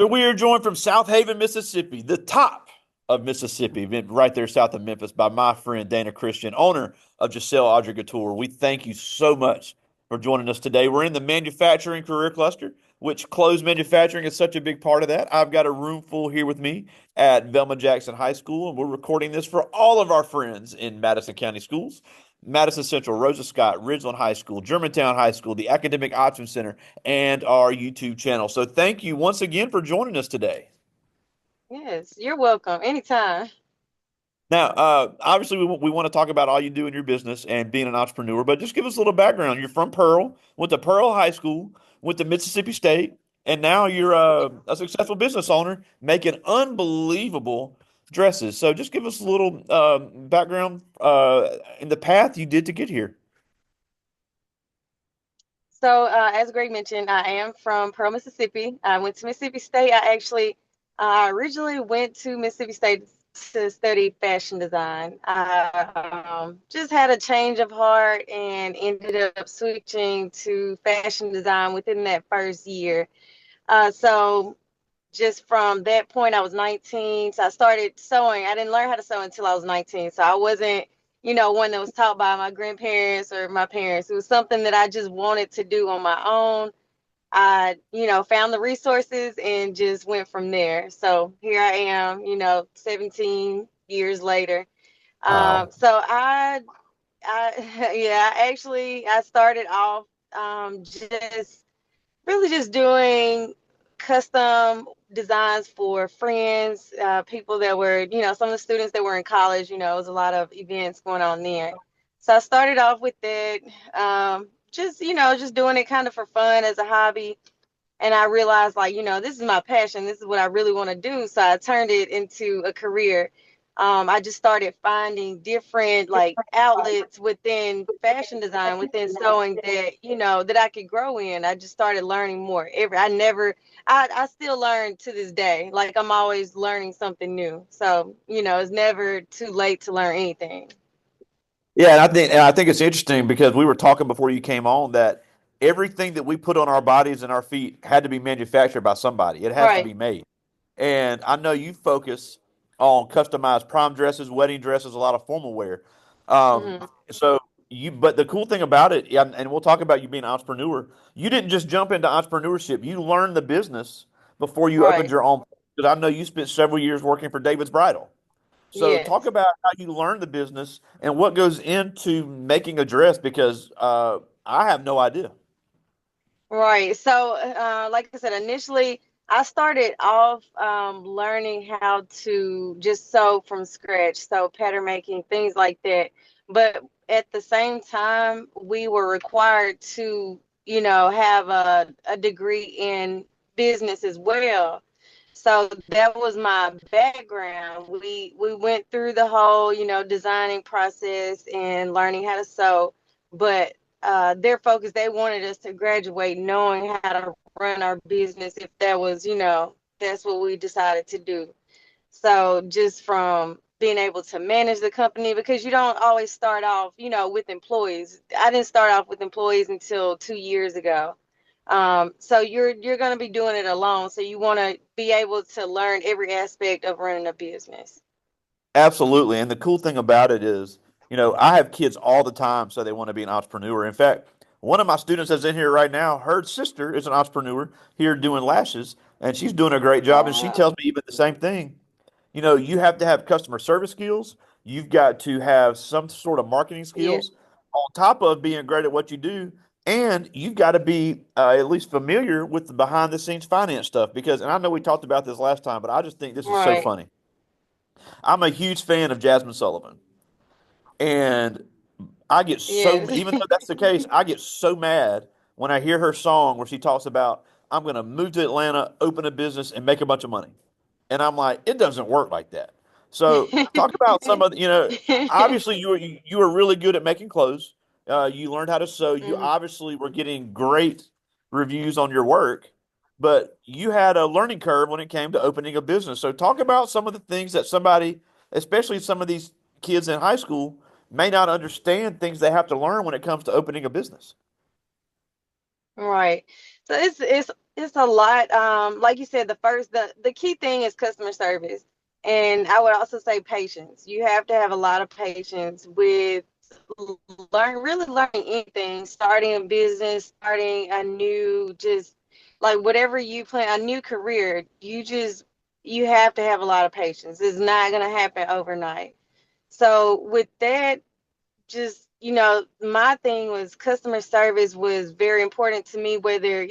So we are joined from Southaven, Mississippi, the top of Mississippi, right there south of Memphis, by my friend Dana Christian, owner of Giselle Audrey Couture. We thank you so much for joining us today. We're in the manufacturing career cluster, which clothes manufacturing is such a big part of that. I've got a room full here with me at Velma Jackson High School, and we're recording this for all of our friends in Madison County schools. Madison Central, Rosa Scott, Ridgeland High School, Germantown High School, the Academic Option Center, and our YouTube channel. So thank you once again for joining us today. Yes, you're welcome. Anytime. Now, obviously, we want to talk about all you do in your business and being an entrepreneur, but just give us a little background. You're from Pearl, went to Pearl High School, went to Mississippi State, and now you're a successful business owner making unbelievable dresses. So just give us a little background in the path you did to get here. So, as Greg mentioned, I am from Pearl, Mississippi. I went to Mississippi State. I actually originally went to Mississippi State to study fashion design. I just had a change of heart and ended up switching to fashion design within that first year. So, just from that point, I was 19. So I started sewing. I didn't learn how to sew until I was 19. So I wasn't, one that was taught by my grandparents or my parents. It was something that I just wanted to do on my own. I, found the resources and just went from there. So here I am, 17 years later. Wow. Yeah, I started off just really just doing custom designs for friends, people that were, some of the students that were in college, it was a lot of events going on there. So I started off with it, just doing it kind of for fun as a hobby. And I realized, like, this is my passion. This is what I really want to do. So I turned it into a career. I just started finding different like outlets within fashion design, within sewing that, that I could grow in. I just started learning more. I still learn to this day. Like I'm always learning something new. So, it's never too late to learn anything. Yeah, and I think it's interesting because we were talking before you came on that everything that we put on our bodies and our feet had to be manufactured by somebody. It has to Right. be made. And I know you focus on customized prom dresses, wedding dresses, a lot of formal wear. Um, Hmm. but the cool thing about it, yeah, and we'll talk about you being an entrepreneur. You didn't just jump into entrepreneurship. You learned the business before you opened Right. your own. Because I know you spent several years working for David's Bridal. So talk Yes. about how you learn the business and what goes into making a dress because I have no idea. Right. So, like I said, initially I started off learning how to just sew from scratch, so pattern making, things like that. But at the same time, we were required to, have a degree in business as well. So that was my background. We went through the whole, designing process and learning how to sew, but their focus, they wanted us to graduate knowing how to run our business if that was, that's what we decided to do. So just from being able to manage the company, because you don't always start off, with employees. I didn't start off with employees until 2 years ago. So you're going to be doing it alone. So you want to be able to learn every aspect of running a business. Absolutely. And the cool thing about it is, I have kids all the time, so they want to be an entrepreneur. In fact, one of my students that's in here right now, her sister is an entrepreneur here doing lashes, and she's doing a great job. Oh, And she wow. tells me even the same thing. You have to have customer service skills. You've got to have some sort of marketing Yeah. skills on top of being great at what you do. And you've got to be at least familiar with the behind the scenes finance stuff because, and I know we talked about this last time, but I just think this is so Right. funny. I'm a huge fan of Jasmine Sullivan. And I get so, Yes. even though that's the case, I get so mad when I hear her song where she talks about, I'm going to move to Atlanta, open a business, and make a bunch of money. And I'm like, it doesn't work like that. So talk about some of the, obviously you were really good at making clothes. You learned how to sew. You Mhm. obviously were getting great reviews on your work, but you had a learning curve when it came to opening a business. So talk about some of the things that somebody, especially some of these kids in high school, may not understand things they have to learn when it comes to opening a business. Right. So it's a lot. Like you said, the key thing is customer service. And I would also say patience. You have to have a lot of patience with really learning anything, starting a business, starting a new, just like whatever you plan, a new career, you have to have a lot of patience. It's not gonna happen overnight. So with that, just my thing was customer service was very important to me, whether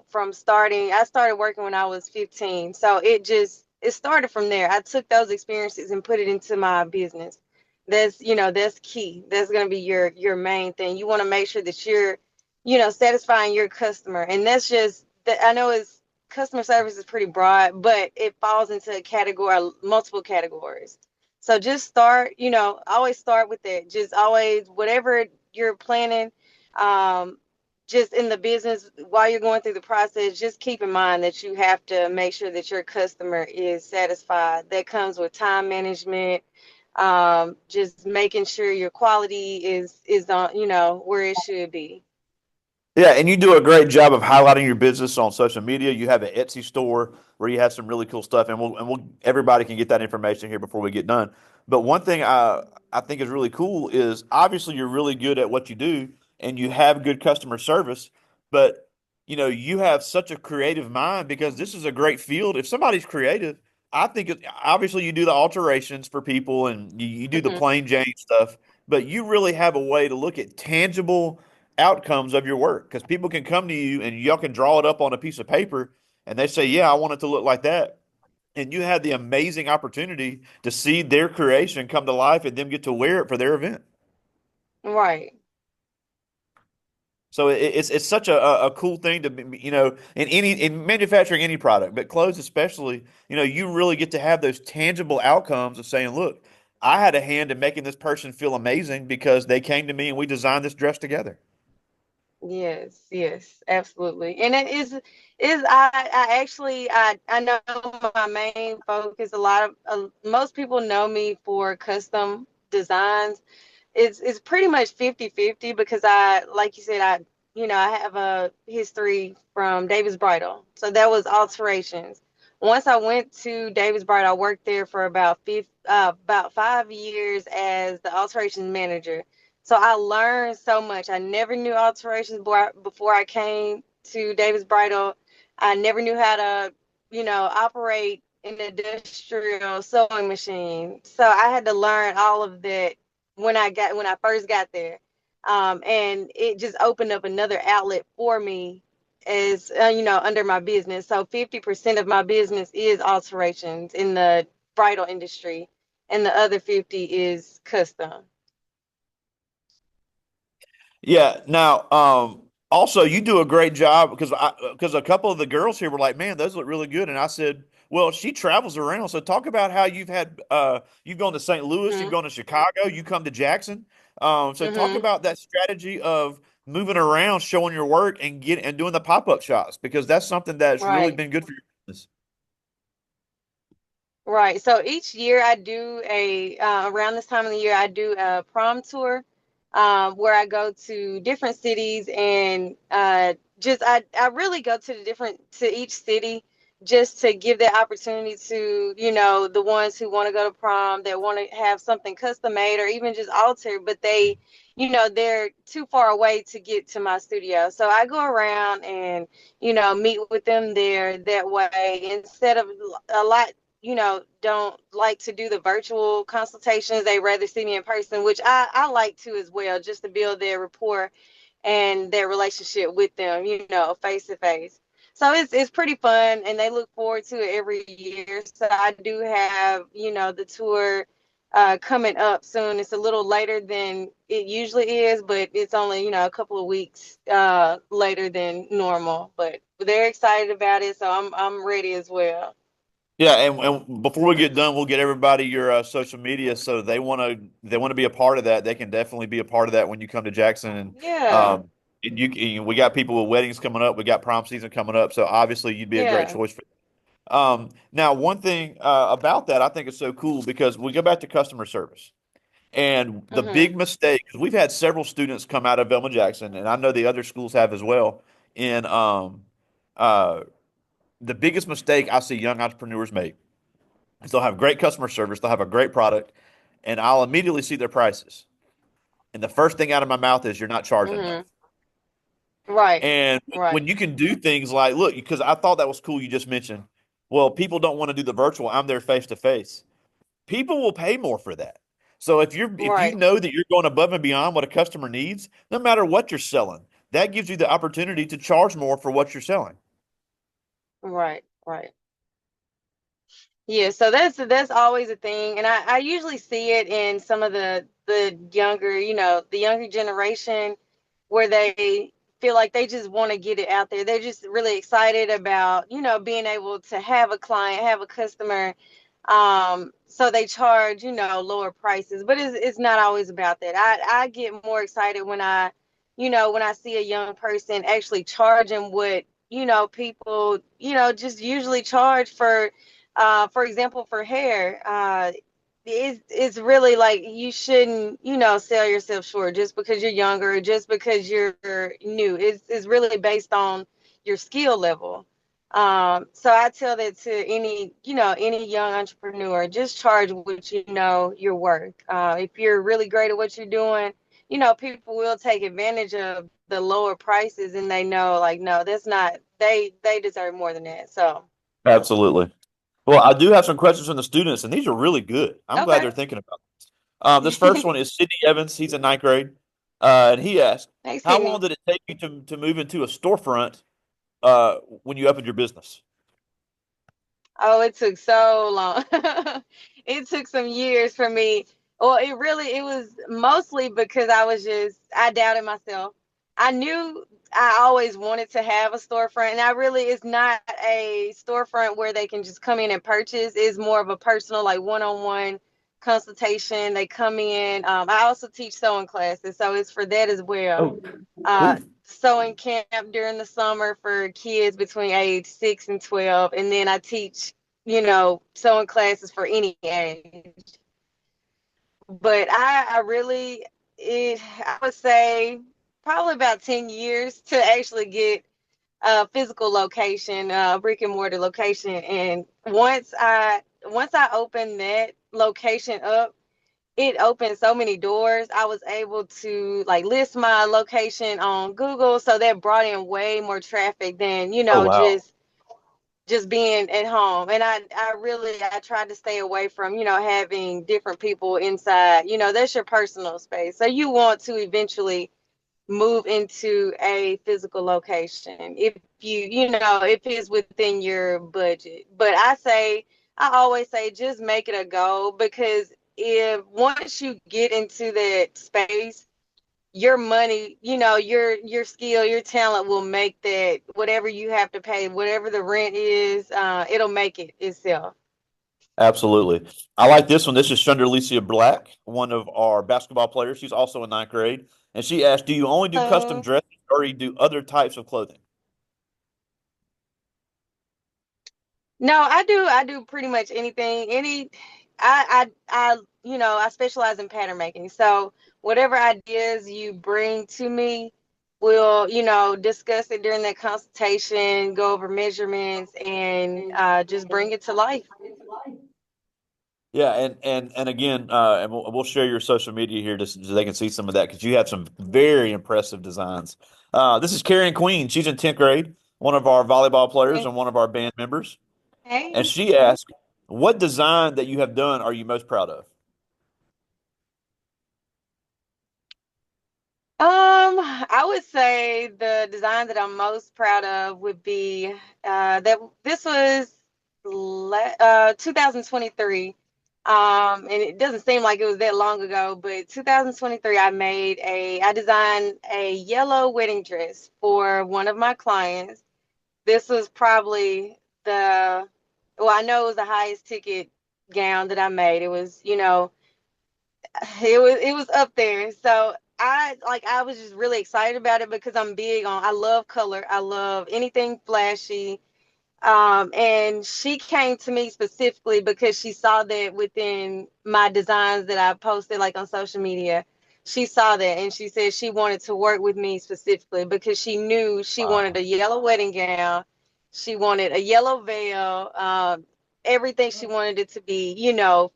from starting, I started working when I was 15, so it started from there. I took those experiences and put it into my business. That's key. That's going to be your main thing. You want to make sure that you're satisfying your customer, and that's just that. I know it's customer service is pretty broad, but it falls into a category, multiple categories. So just start, always start with that. Just always, whatever you're planning, um, just in the business while you're going through the process, just keep in mind that you have to make sure that your customer is satisfied. That comes with time management, just making sure your quality is on, where it should be. Yeah, and you do a great job of highlighting your business on social media. You have an Etsy store where you have some really cool stuff, and we'll everybody can get that information here before we get done. But one thing I think is really cool is obviously you're really good at what you do, and you have good customer service. But you have such a creative mind because this is a great field. If somebody's creative, I think obviously you do the alterations for people and you do the Hmm. plain Jane stuff, but you really have a way to look at tangible outcomes of your work because people can come to you and y'all can draw it up on a piece of paper and they say, "Yeah, I want it to look like that." And you have the amazing opportunity to see their creation come to life and them get to wear it for their event. Right. So it's such a cool thing to be, in manufacturing any product, but clothes especially, you really get to have those tangible outcomes of saying, "Look, I had a hand in making this person feel amazing because they came to me and we designed this dress together." Yes, yes, absolutely. And it is I actually I know my main focus, a lot of most people know me for custom designs. It's pretty much 50-50 because I, like you said, I have a history from David's Bridal. So that was alterations. Once I went to David's Bridal, I worked there for about 5 years as the alterations manager. So I learned so much. I never knew alterations before I came to David's Bridal. I never knew how to, operate an industrial sewing machine. So I had to learn all of that when I first got there. And it just opened up another outlet for me as under my business. So 50% of my business is alterations in the bridal industry, and the other 50 is custom. Yeah. Now, also you do a great job because a couple of the girls here were like, "Man, those look really good." And I said, "Well, she travels around, so talk about how you've gone to St. Louis, you've Hmm. gone to Chicago, you come to Jackson. So talk Hmm. about that strategy of moving around, showing your work, and doing the pop-up shops because that's something that's really Right. been good for your business." Right. So each year I do around this time of the year, I do a prom tour, where I go to different cities and I really go to to each city just to give the opportunity to, the ones who want to go to prom, that want to have something custom made or even just altered, but they're too far away to get to my studio. So I go around and, meet with them there that way instead of a lot don't like to do the virtual consultations. They rather see me in person, which I like to as well, just to build their rapport and their relationship with them, face to face. So it's pretty fun, and they look forward to it every year. So I do have, the tour coming up soon. It's a little later than it usually is, but it's only, a couple of weeks later than normal. But they're excited about it, so I'm ready as well. Yeah, and before we get done, we'll get everybody your social media so they want to be a part of that. They can definitely be a part of that when you come to Jackson. Yeah. We got people with weddings coming up. We got prom season coming up, so obviously you'd be a great Yeah. choice for. Now one thing about that I think is so cool because we go back to customer service. And the Hmm. big mistake, 'cause we've had several students come out of Velma Jackson, and I know the other schools have as well. in uh, the biggest mistake I see young entrepreneurs make is they'll have great customer service, they'll have a great product, and I'll immediately see their prices. And the first thing out of my mouth is, "You're not charging enough." Mm-hmm. Right. And when Right. you can do things like, look, because I thought that was cool, you just mentioned, well, people don't want to do the virtual. I'm there face to face. People will pay more for that. So if you Right. know that you're going above and beyond what a customer needs, no matter what you're selling, that gives you the opportunity to charge more for what you're selling. Right. Right. Yeah, so that's always a thing, and I usually see it in some of the younger, the younger generation, where they feel like they just want to get it out there. They're just really excited about, being able to have a client, have a customer, so they charge, lower prices. But it's not always about that. I get more excited when when I see a young person actually charging what, people, just usually charge for example, for hair. It's really like you shouldn't, sell yourself short just because you're younger, or just because you're new. It's really based on your skill level. So I tell that to any young entrepreneur, just charge what you know you're worth. If you're really great at what you're doing, people will take advantage of the lower prices, and they know, like, no, that's not, they deserve more than that. So, Absolutely. Well, I do have some questions from the students, and these are really good. I'm glad okay. they're thinking about this. This first one is Sydney Evans. He's in ninth grade. And he asked, Hey, how long Sydney. did it take you to move into a storefront when you opened your business? Oh, it took so long. It took some years for me. Well, it was mostly because I doubted myself. I knew I always wanted to have a storefront, and it's not a storefront where they can just come in and purchase. It's more of a personal, like, one-on-one consultation. They come in. I also teach sewing classes, so it's for that as well. Oh, uh, cool. Sewing camp during the summer for kids between age 6 and 12. And then I teach, sewing classes for any age. But I really, I would say probably about 10 years to actually get a physical location, brick and mortar location. And once I opened that location up, it opened so many doors. I was able to, like, list my location on Google, so that brought in way more traffic than, Oh, wow. just being at home. And I tried to stay away from, having different people inside. That's your personal space. So you want to eventually move into a physical location if if it's within your budget. But I always say, just make it a goal, because if once you get into that space, your money, your skill, your talent will make that, whatever you have to pay, whatever the rent is, it'll make it itself. Absolutely. I like this one. This is Chandra Black, one of our basketball players. She's also in ninth grade. And she asked, do you only do custom uh, dresses or you do other types of clothing? no, I do pretty much anything. I specialize in pattern making. So whatever ideas you bring to me, we'll, discuss it during that consultation, go over measurements, and just bring it to life. Yeah, and again, and we'll share your social media here just so they can see some of that because you have some very impressive designs. This is Karen Queen. She's in 10th grade, one of our volleyball players and one of our band members. And Hey. she asked, what design that you have done are you most proud of? I would say the design that I'm most proud of would be that this was 2023. And it doesn't seem like it was that long ago, but 2023, I designed a yellow wedding dress for one of my clients. This was probably I know it was the highest ticket gown that I made. It was, it was up there. So I was just really excited about it, because I love color. I love anything flashy. And she came to me specifically because she saw that within my designs that I posted, like, on social media. she saw that and she said she wanted to work with me specifically because she knew she wanted Wow. a yellow wedding gown. She wanted a yellow veil, everything she wanted it to be,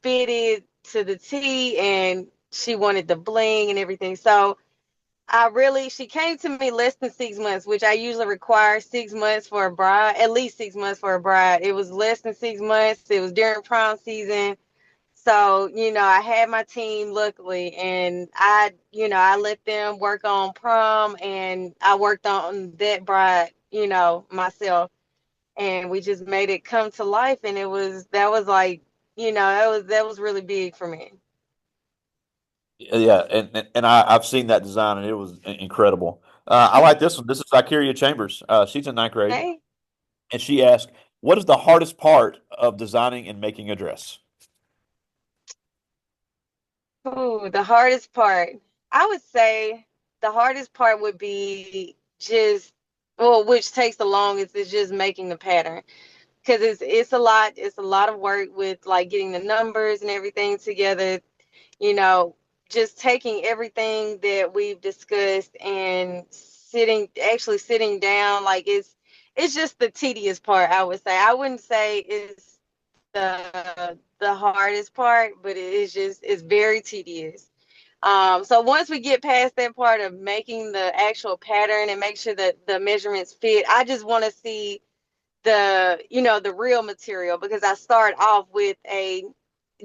fitted to the T, and she wanted the bling and everything. So she came to me less than 6 months, which I usually require 6 months for a bride, at least 6 months for a bride. It was less than 6 months. It was during prom season. So, I had my team luckily, and I let them work on prom, and I worked on that bride, myself, and we just made it come to life. And that was like, that was really big for me. Yeah, and I've seen that design and it was incredible. I like this one. This is Zykeria Chambers. She's in ninth grade, Hey. and she asked, "What is the hardest part of designing and making a dress?" Ooh, the hardest part. I would say the hardest part would be just, well, which takes the longest is just making the pattern. Because it's a lot of work with like getting the numbers and everything together, you know, just taking everything that we've discussed and actually sitting down, like it's just the tedious part, I would say. I wouldn't say it's the hardest part, but it's very tedious. So once we get past that part of making the actual pattern and make sure that the measurements fit, I just want to see the real material, because I start off with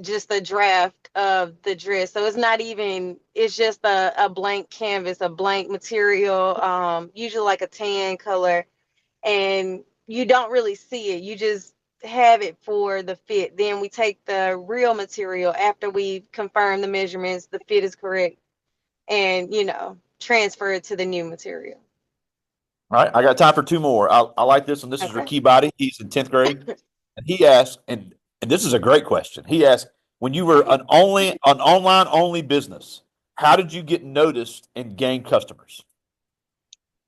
just a draft of the dress. So it's just a blank canvas, a blank material, usually like a tan color, and you don't really see it. You just have it for the fit. Then we take the real material after we confirm the measurements, the fit is correct, and transfer it to the new material. All right, I got time for two more. I like this one. This is Okay. Ricky Body. He's in 10th grade. And he asked, and this is a great question. He asked, when you were an online only business, how did you get noticed and gain customers?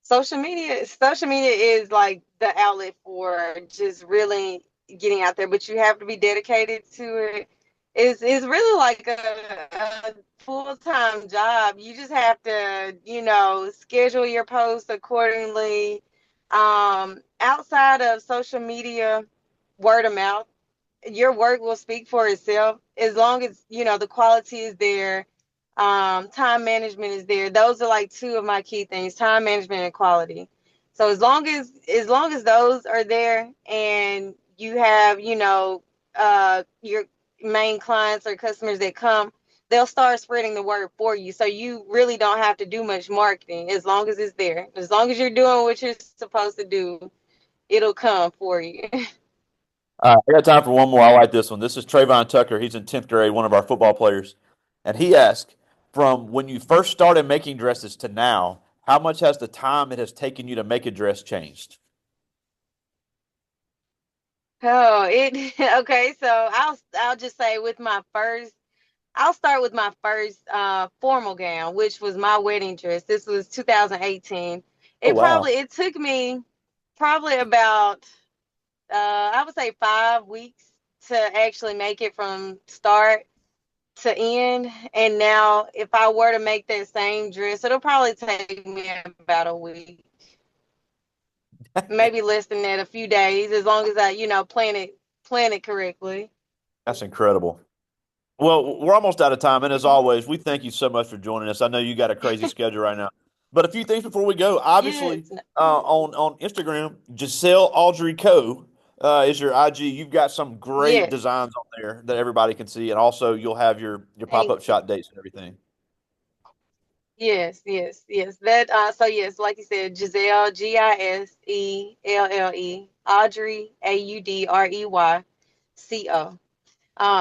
Social media is like the outlet for just really getting out there, but you have to be dedicated to it. It's really like a full-time job. You just have to, schedule your posts accordingly. Outside of social media, word of mouth, your work will speak for itself as long as the quality is there. Time management is there. Those are like two of my key things: time management and quality. So as long as those are there, and you have your main clients or customers that come, they'll start spreading the word for you. So you really don't have to do much marketing. As long as it's there, as long as you're doing what you're supposed to do, it'll come for you. I got time for one more. I like this one. This is Trayvon Tucker. He's in 10th grade, one of our football players. And he asked, from when you first started making dresses to now, how much has the time it has taken you to make a dress changed? Oh, it okay. So I'll just say I'll start with my first formal gown, which was my wedding dress. This was 2018. Oh, wow. It took me probably about I would say 5 weeks to actually make it from start to end. And now if I were to make that same dress, it'll probably take me about a week, maybe less than that, a few days, as long as I, plan it correctly. That's incredible. Well, we're almost out of time. And as always, we thank you so much for joining us. I know you got a crazy schedule right now. But a few things before we go. Obviously, Yes. on Instagram, Giselle Audrey Co. Is your IG. You've got some great Yes. designs on there that everybody can see. And also, you'll have your pop-up Thank you. shot dates and everything. Yes. So yes, like you said, Giselle, Giselle, Audrey, Audreyco.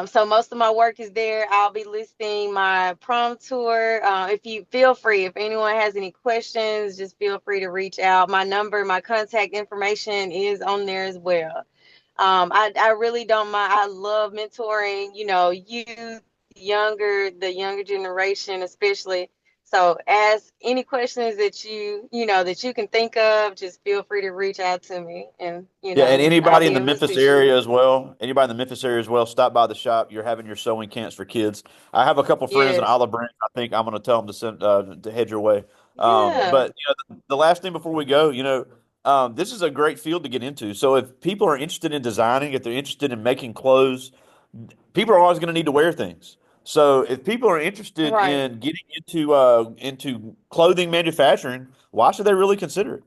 So most of my work is there. I'll be listing my prom tour. If you feel free, if anyone has any questions, just feel free to reach out. My number, my contact information is on there as well. I really don't mind. I love mentoring, youth, the younger generation, especially. So ask any questions that that you can think of, just feel free to reach out to me, and Yeah, and I'll anybody in be the able to Memphis assist you. area as well. Anybody in the Memphis area as well, stop by the shop. You're having your sewing camps for kids. I have a couple friends in Yes. Olive Branch. I think I'm going to tell them to send to head your way. Yeah. But the last thing before we go, this is a great field to get into. So if people are interested in designing, if they're interested in making clothes, people are always going to need to wear things. So if people are interested Right. in getting into clothing manufacturing, why should they really consider it?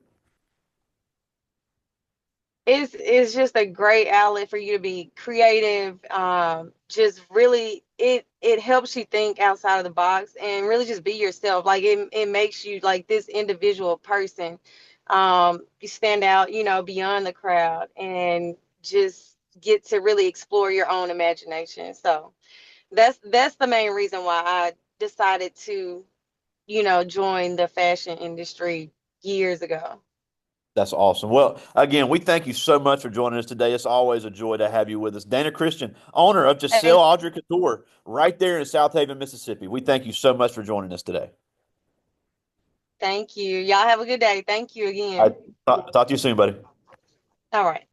It's just a great outlet for you to be creative. Just really, it helps you think outside of the box and really just be yourself. Like it makes you like this individual person. You stand out, beyond the crowd, and just get to really explore your own imagination. So that's the main reason why I decided to, join the fashion industry years ago. That's awesome. Well, again, we thank you so much for joining us today. It's always a joy to have you with us. Dana Christian, owner of Giselle Thank, Audrey Couture, right there in Southaven, Mississippi. We thank you so much for joining us today. thank you. Y'all have a good day. Thank you I again. talk to you soon, buddy. All right.